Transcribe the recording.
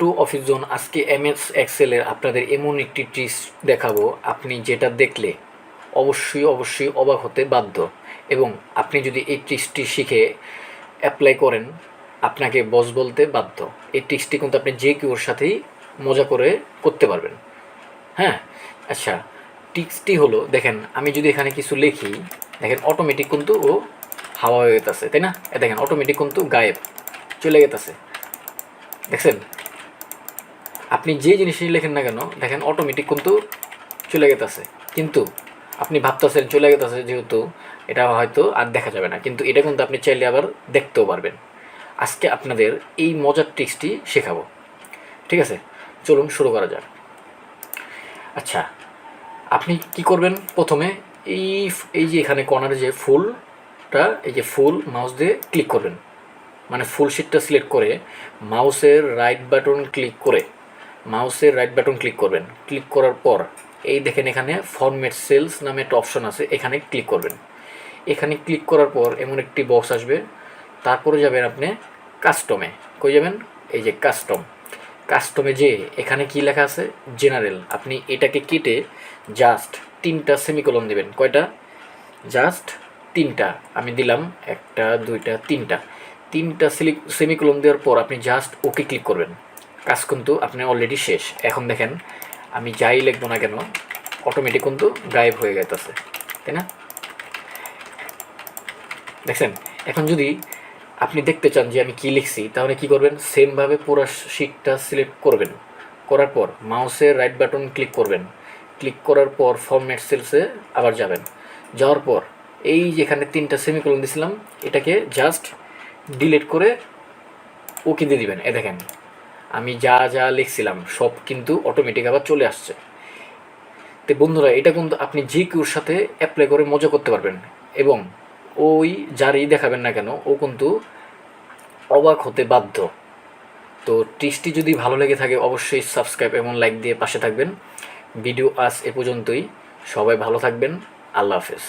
To office zone. আজকে MS এক্সেলের আপনাদের এমন একটি ট্রিক্স দেখাবো, আপনি যেটা দেখলে অবশ্যই অবাক হতে বাধ্য। এবং আপনি যদি এই ট্রিক্সটি শিখে অ্যাপ্লাই করেন, আপনাকে বস বলতে বাধ্য। এই ট্রিক্সটি কিন্তু আপনি যে কেউর সাথেই মজা করে করতে পারবেন। হ্যাঁ, আচ্ছা, ট্রিক্সটি হলো, দেখেন আমি যদি এখানে কিছু লিখি, দেখেন অটোমেটিক কিন্তু ও হাওয়া হয়ে গেছে, তাই না? দেখেন অটোমেটিক কিন্তু গায়েব চলে গেছে, দেখছেন? আপনি যে জিনিসই লেখেন না কেন, দেখেন অটোমেটিক কিন্তু চলে গেছে। কিন্তু আপনি ভাবতেছেন চলে গেছে যেহেতু এটা হয়তো আর দেখা যাবে না, কিন্তু এটা কিন্তু আপনি চাইলে আবার দেখতেও পারবেন। আজকে আপনাদের এই মজার ট্রিক্সটি শেখাবো, ঠিক আছে? চলুন শুরু করা যাক। আচ্ছা, আপনি কি করবেন? প্রথমে এই যে এখানে কর্নারে যে ফুলটা, এই যে ফুল মাউস দিয়ে ক্লিক করবেন, মানে ফুল শিটটা সিলেক্ট করে মাউসের রাইট বাটন ক্লিক করবেন। ক্লিক করার পর এই দেখেন এখানে ফরম্যাট সেলস নামে একটা অপশন আছে, এখানে ক্লিক করবেন। এখানে ক্লিক করার পর এমন একটি বক্স আসবে, তারপরে যাবেন আপনি কাস্টমে। কই যাবেন? এই যে কাস্টমে যে এখানে কি লেখা আছে, জেনারেল। আপনি এটাকে কেটে জাস্ট 3টা সেমিকোলন দেবেন। কয়টা? জাস্ট 3টা। আমি দিলাম 1টা 2টা 3টা সেমিকোলন দেওয়ার পর আপনি জাস্ট ওকে ক্লিক করবেন। কাজ কিন্তু আপনি অলরেডি শেষ। এখন দেখেন আমি যাই লিখবো না কেন অটোমেটিক কিন্তু গায়েব হয়ে গেছে, তাই না? দেখছেন? এখন যদি আপনি দেখতে চান যে আমি কী লিখছি, তাহলে কি করবেন? সেমভাবে পুরো শিটটা সিলেক্ট করবেন। করার পর মাউসের রাইট বাটন ক্লিক করবেন। ক্লিক করার পর ফরম্যাট সেলসে আবার যাবেন। যাওয়ার পর এই যেখানে 3টা সেমিকোলন দিয়েছিলাম, এটাকে জাস্ট ডিলিট করে ওকে দিয়ে দিবেন। দেখেন আমি যা লিখছিলাম সব কিন্তু অটোমেটিক আবার চলে আসছে। তো বন্ধুরা, এটা কিন্তু আপনি যে কেউর সাথে অ্যাপ্লাই করে মজা করতে পারবেন, এবং ওই যারই দেখাবেন না কেন ও কিন্তু অবাক হতে বাধ্য। তো ট্রিক্সটি যদি ভালো লেগে থাকে অবশ্যই সাবস্ক্রাইব এবং লাইক দিয়ে পাশে থাকবেন। ভিডিও আজ এ পর্যন্তই। সবাই ভালো থাকবেন। আল্লাহ হাফেজ।